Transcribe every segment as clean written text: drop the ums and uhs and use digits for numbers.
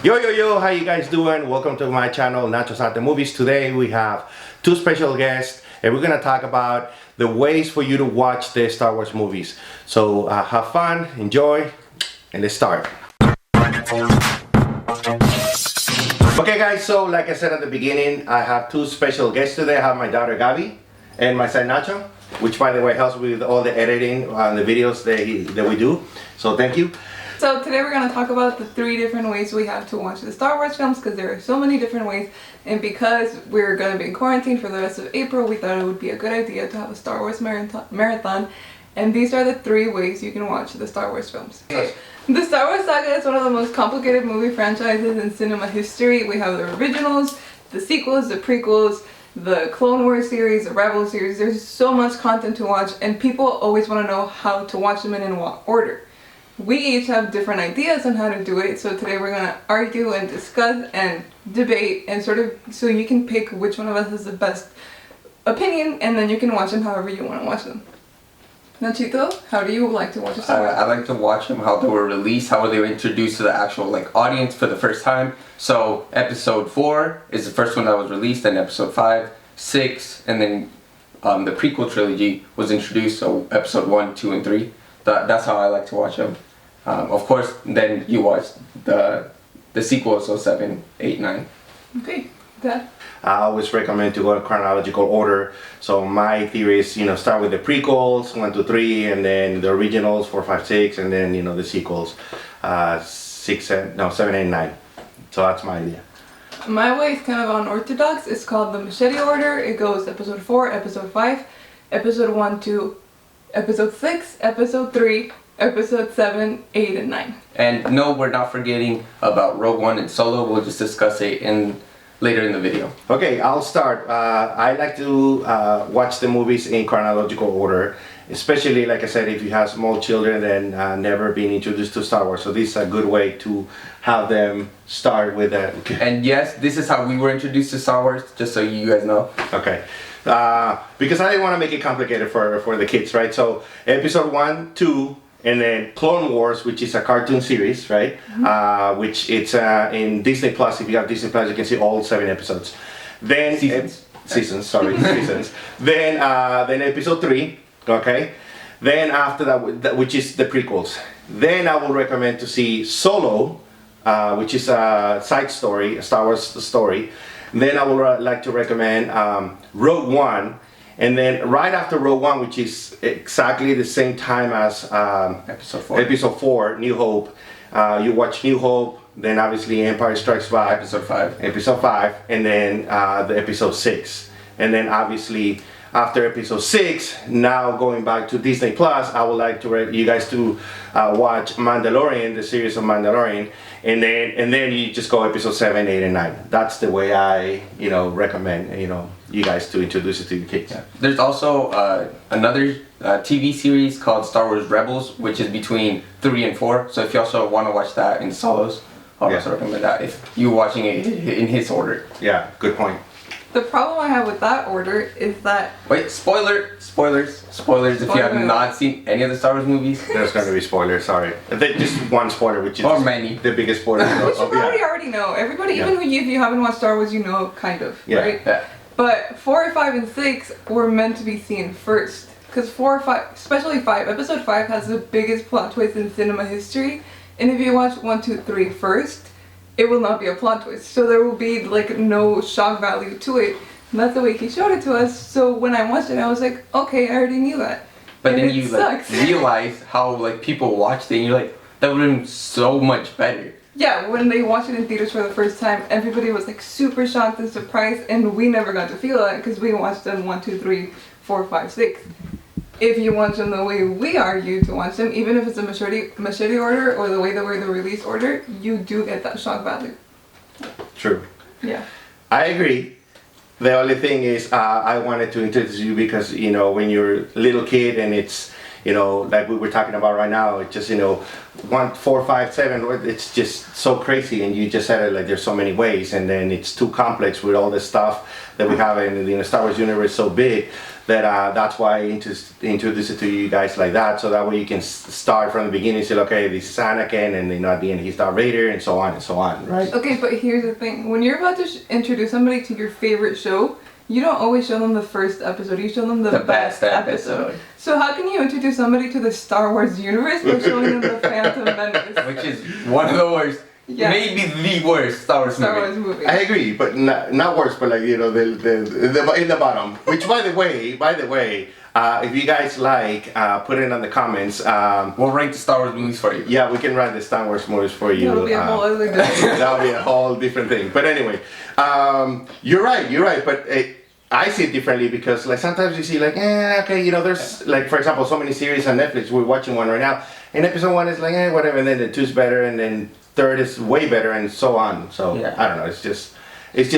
Yo, how you guys doing? Welcome to my channel, Nachos at the Movies. Today we have two special guests and we're gonna talk about the ways for you to watch the Star Wars movies. So have fun, enjoy, and let's start. Okay guys, so like I said at the beginning, I have two special guests today. I have my daughter Gabby and my son Nacho, which by the way helps with all the editing on the videos that we do. So thank you. So today we're going to talk about the 3 different ways we have to watch the Star Wars films, because there are so many different ways, and because we're going to be in quarantine for the rest of April, we thought it would be a good idea to have a Star Wars marathon, and these are the 3 ways you can watch the Star Wars films. The Star Wars saga is one of the most complicated movie franchises in cinema history. We have the originals, the sequels, the prequels, the Clone Wars series, the Rebels series. There's so much content to watch, and people always want to know how to watch them and in what order. We each have different ideas on how to do it, so today we're going to argue and discuss and debate and sort of so you can pick which one of us has the best opinion, and then you can watch them however you want to watch them. Nachito, how do you like to watch a Star Wars? I like to watch them how they were released, how they were introduced to the actual audience for the first time. So episode 4 is the first one that was released, then episode 5, 6, and then the prequel trilogy was introduced, so episode 1, 2, and 3. That's how I like to watch them. Of course, then you watch the sequels, so 7, 8, 9. Okay, Dad? I always recommend to go in chronological order. So my theory is, start with the prequels, 1, 2, 3, and then the originals, 4, 5, 6, and then, the sequels, 7, 8, 9. So that's my idea. My way is kind of unorthodox. It's called the machete order. It goes episode 4, episode 5, episode 1, 2, episode 6, episode 3, episode 7, 8, and 9. And no, we're not forgetting about Rogue One and Solo. We'll just discuss it later in the video. Okay, I'll start. I like to watch the movies in chronological order, especially, like I said, if you have small children and never been introduced to Star Wars. So this is a good way to have them start with that. And yes, this is how we were introduced to Star Wars, just so you guys know. Okay. Because I didn't want to make it complicated for the kids, right? So episode 1, 2, and then Clone Wars, which is a cartoon series, right? Mm-hmm. Which it's in Disney Plus. If you have Disney Plus, you can see all 7 episodes. Then seasons. Then episode 3, okay? Then after that, which is the prequels. Then I will recommend to see Solo, which is a side story, a Star Wars story. Then I would like to recommend Rogue One, and then right after Rogue One, which is exactly the same time as Episode 4, New Hope, you watch New Hope, then obviously Empire Strikes Back, Episode 5, and then the Episode 6, and then obviously after Episode 6, now going back to Disney Plus, I would like to you guys to watch Mandalorian, the series of Mandalorian, and then you just go Episode 7, 8, and 9. That's the way I recommend you guys to introduce it to your kids. Yeah. There's also another TV series called Star Wars Rebels, which is between 3 and 4. So if you also want to watch that in solos, I'll also recommend that if you're watching it in his order. Yeah, good point. The problem I have with that order is that... Wait, spoilers. If you have not seen any of the Star Wars movies. There's going to be spoilers, sorry. Just one spoiler, which is or many. The biggest spoiler. Which you probably already know. Everybody, even if you haven't watched Star Wars, you know, kind of, right? Yeah. But 4, 5, and 6 were meant to be seen first. Because 4, 5, especially 5, episode 5 has the biggest plot twist in cinema history. And if you watch 1, 2, 3 first, it will not be a plot twist. So there will be no shock value to it. And that's the way he showed it to us. So when I watched it, I was like, okay, I already knew that. But and then you realize how people watched it and you're like, that would have been so much better. Yeah, when they watched it in theaters for the first time, everybody was super shocked and surprised, and we never got to feel that because we watched them 1, 2, 3, 4, 5, 6. If you watch them the way we argue to watch them, even if it's a machete order or the way they were the release order, you do get that shock value. True. Yeah. I agree. The only thing is I wanted to introduce you because, when you're a little kid and it's, like we were talking about right now, it just 1, 4, 5, 7. It's just so crazy, and you just said it like there's so many ways, and then it's too complex with all the stuff that we have in the Star Wars universe so big that that's why I introduce it to you guys like that, so that way you can start from the beginning and say, okay, this is Anakin, and at the end he's Darth Vader, and so on, right? Okay, but here's the thing: when you're about to introduce somebody to your favorite show, you don't always show them the first episode. You show them the best episode. So how can you introduce somebody to the Star Wars universe by showing them the Phantom Menace, which is one of the worst. Yeah. Maybe the worst Star Wars movie. I agree, but not worse, but like the in the bottom. Which by the way, if you guys like, put it in the comments. We'll rank the Star Wars movies for you. Yeah, we can rank the Star Wars movies for you. That'll be a whole other thing. That'll be a whole different thing. But anyway, you're right. But I see it differently because like sometimes you see like, okay, there's like, for example, so many series on Netflix. We're watching one right now, and episode 1 is like, whatever, and then the 2's better, and then 3rd is way better, and so on. So I don't know. It's just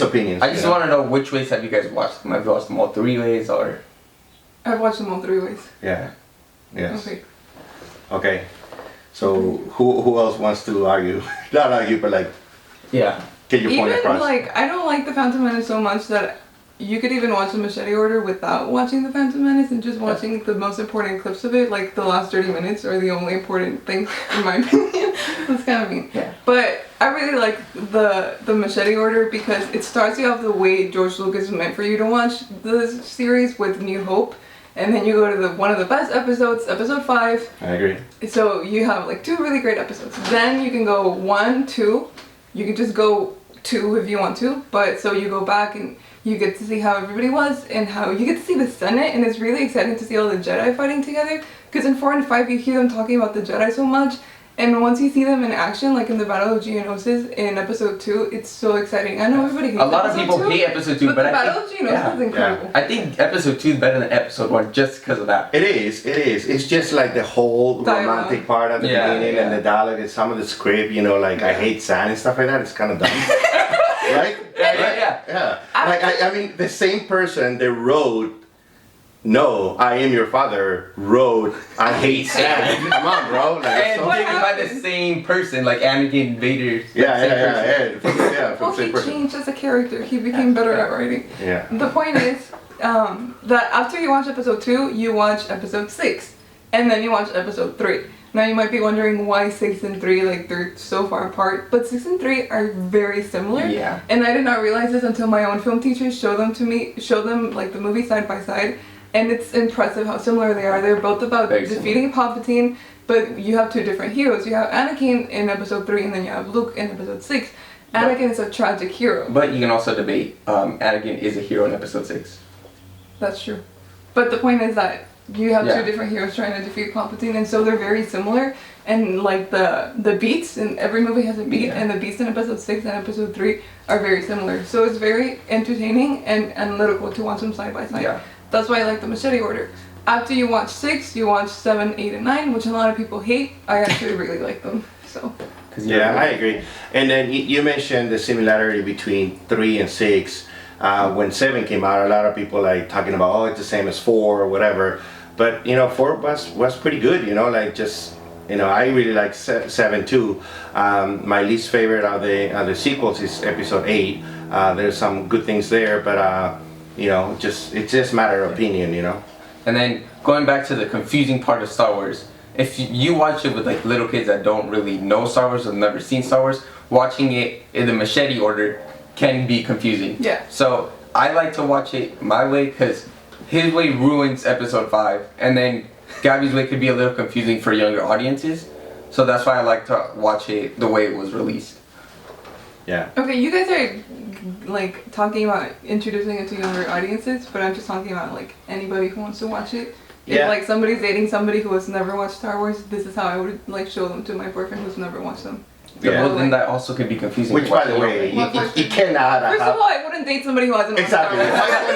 opinions. I just want to know, which ways have you guys watched them? Have you watched them all 3 ways, or? I've watched them all 3 ways. Yeah. Yes. Okay. So who else wants to argue? Not argue, but like. Yeah. Get your point across. Even like, I don't like the Phantom Menace so much that you could even watch the Machete Order without watching the Phantom Menace and just watching the most important clips of it. Like the last 30 minutes are the only important things in my opinion. That's kind of mean. Yeah. But I really like the Machete Order because it starts you off the way George Lucas meant for you to watch the series with New Hope. And then you go to one of the best episodes, episode 5. I agree. So you have like 2 really great episodes. Then you can go 1, 2. You can just go 2 if you want to. But so you go back and you get to see how everybody was and how you get to see the Senate. And it's really exciting to see all the Jedi fighting together. Because in 4 and 5 you hear them talking about the Jedi so much. And once you see them in action, like in the Battle of Geonosis in episode 2, it's so exciting. I know everybody hates a lot of people 2, hate episode 2, but the Battle of Geonosis is incredible. I think episode 2 is better than episode 1 just because of that. It is. It's just like the whole romantic part at the beginning and the dialogue and some of the script, like I hate sand and stuff like that. It's kind of dumb. Right? Yeah. Like, I mean, the same person that wrote No, I Am Your Father wrote I Hate Sand. Come on, bro. Like, and given by the same person, like Anakin Vader. Yeah. Well, he changed as a character. He became better at writing. Yeah. The point is that after you watch episode 2, you watch episode 6. And then you watch episode 3. Now you might be wondering why 6 and 3, like they're so far apart. But 6 and 3 are very similar. Yeah. And I did not realize this until my own film teachers showed them like the movie side by side. And it's impressive how similar they are. They're both about defeating Palpatine, but you have 2 different heroes. You have Anakin in episode 3, and then you have Luke in episode 6. Anakin is a tragic hero. But you can also debate Anakin is a hero in episode 6. That's true. But the point is that you have 2 different heroes trying to defeat Palpatine, and so they're very similar. And like the beats, and every movie has a beat, and the beats in episode 6 and episode 3 are very similar. So it's very entertaining and analytical to watch them side by side. Yeah. That's why I like the Machete Order. After you watch 6, you watch 7, 8, and 9, which a lot of people hate. I actually really like them. So. Yeah, I agree. And then you mentioned the similarity between 3 and 6. When 7 came out, a lot of people like talking about, it's the same as 4 or whatever. But 4 was pretty good. Like just I really like 7 too. My least favorite of the sequels is episode 8. There's some good things there, but it's just a matter of opinion. And then going back to the confusing part of Star Wars, if you watch it with like little kids that don't really know Star Wars or never seen Star Wars, watching it in the Machete Order can be confusing. Yeah. So I like to watch it my way because his way ruins episode 5, and then Gabby's way could be a little confusing for younger audiences. So that's why I like to watch it the way it was released. Yeah. Okay, you guys are like talking about introducing it to younger audiences, but I'm just talking about like anybody who wants to watch it. If like somebody's dating somebody who has never watched Star Wars, this is how I would like show them to my boyfriend who's never watched them. Yeah. Well, then that also could be confusing. Which, by the way, you cannot. First of all, I wouldn't date somebody who hasn't watched Star Wars.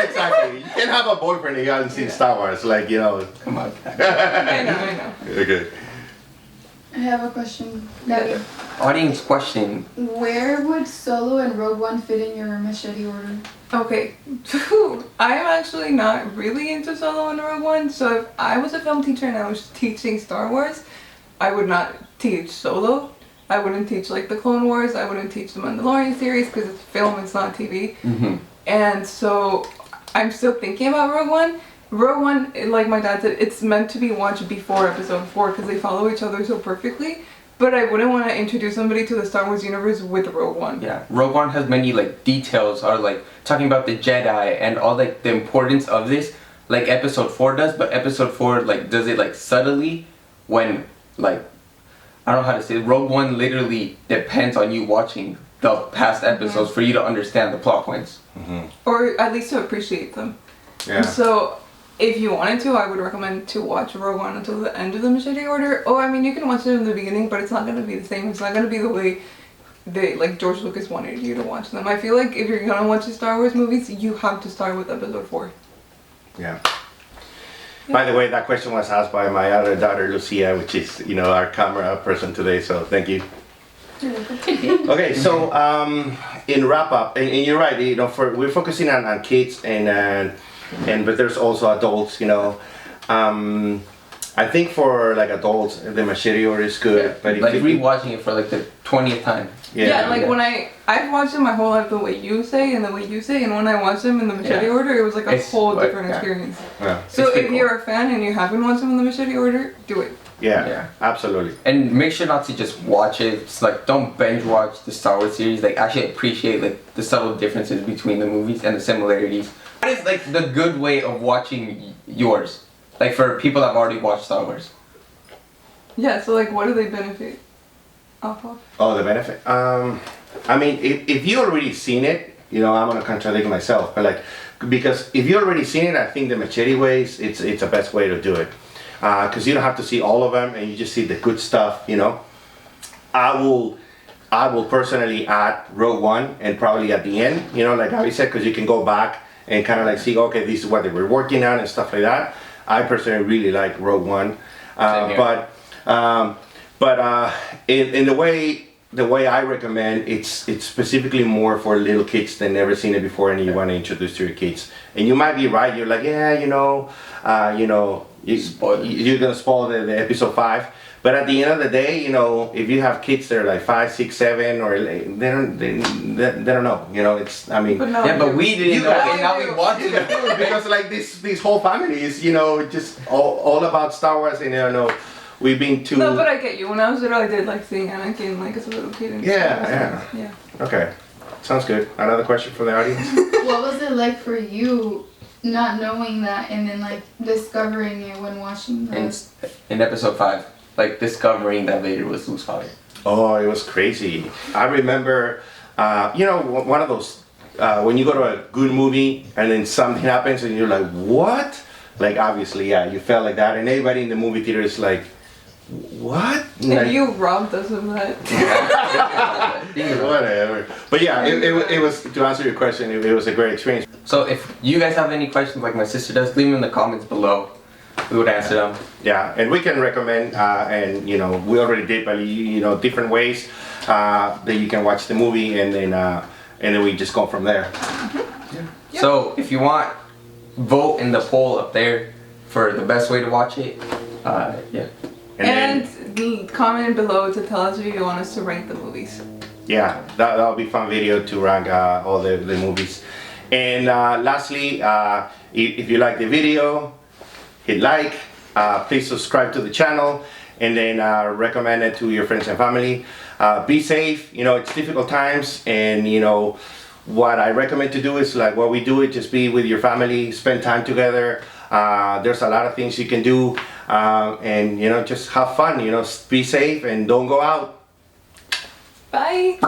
Exactly. You can't have a boyfriend if you haven't seen Star Wars. Like, Come on. I know. Okay. I have a question. David, Audience question. where would Solo and Rogue One fit in your machete order? Okay, I'm actually not really into Solo and Rogue One, so if I was a film teacher and I was teaching Star Wars, I would not teach Solo. I wouldn't teach like the Clone Wars, I wouldn't teach the Mandalorian series because it's film, it's not TV. Mm-hmm. And so I'm still thinking about Rogue One. Rogue One, like my dad said, it's meant to be watched before episode 4 because they follow each other so perfectly. But I wouldn't want to introduce somebody to the Star Wars universe with Rogue One. Yeah, Rogue One has many like details, or like talking about the Jedi and all like the importance of this, like episode 4 does. But episode 4 like does it like subtly, when like I don't know how to say it. Rogue One literally depends on you watching the past episodes for you to understand the plot points. Mm-hmm. Or at least to appreciate them. Yeah. So if you wanted to, I would recommend to watch Rogue One until the end of the Machete Order. Oh, I mean, you can watch it in the beginning, but it's not going to be the same. It's not going to be the way they, like George Lucas wanted you to watch them. I feel like if you're going to watch the Star Wars movies, you have to start with episode 4. Yeah. By the way, that question was asked by my other daughter, Lucia, which is, our camera person today, so thank you. Okay, so in wrap up, and you're right, we're focusing on kids but there's also adults, I think for like adults, the Machete Order is good, but Like rewatching it for like the 20th time. Yeah, like when I've watched them my whole life the way you say, and when I watched them in the Machete Order, it was like a whole different experience. Yeah. So if you're a fan and you haven't watched them in the Machete Order, do it. Yeah, absolutely. And make sure not to just watch it. It's like don't binge watch the Star Wars series. Like actually appreciate like the subtle differences between the movies and the similarities. What is like the good way of watching yours? Like for people that have already watched Star Wars. Yeah, so like what do they benefit off of? Oh, the benefit. I mean, if you already seen it, I'm gonna contradict myself, but like, because if you already seen it, I think the Machete ways, it's the best way to do it, because you don't have to see all of them, and you just see the good stuff. I will personally add Rogue One, and probably at the end, like Javi said, because you can go back and kind of like see, okay, this is what they were working on and stuff like that. I personally really like Rogue One, but in the way I recommend, it's specifically more for little kids that never seen it before, and you want to introduce to your kids. And you might be right. You're like, you're gonna spoil the episode 5. But at the end of the day, if you have kids that are like 5, 6, 7, or they don't know. It's But we didn't know, and now we want to. because like this whole family is just all about Star Wars, and we've been too. No, but I get you. When I was little, I did like seeing Anakin like as a little kid. And Yeah. Okay, sounds good. Another question for the audience. What was it like for you not knowing that and then like discovering it when watching that? In episode 5, like discovering that Vader was Luke's father. Oh, it was crazy. I remember, one of those, when you go to a good movie and then something happens and you're like, what? Like, obviously, yeah, you felt like that. And everybody in the movie theater is like, what? And you robbed us of that. Whatever. But yeah, it was, to answer your question, it was a great experience. So if you guys have any questions like my sister does, leave them in the comments below. We would answer them. Yeah, and we can recommend, and we already did, but different ways that you can watch the movie, and then we just go from there. Mm-hmm. Yeah. Yep. So if you want, vote in the poll up there for the best way to watch it. Yeah. And comment below to tell us if you want us to rank the movies. Yeah, that'll be a fun video to rank all the movies. And lastly, if you like the video, hit like, please subscribe to the channel, and then recommend it to your friends and family. Be safe, it's difficult times, and what I recommend to do is like what we do, just be with your family, spend time together. There's a lot of things you can do, and just have fun, be safe and don't go out. Bye.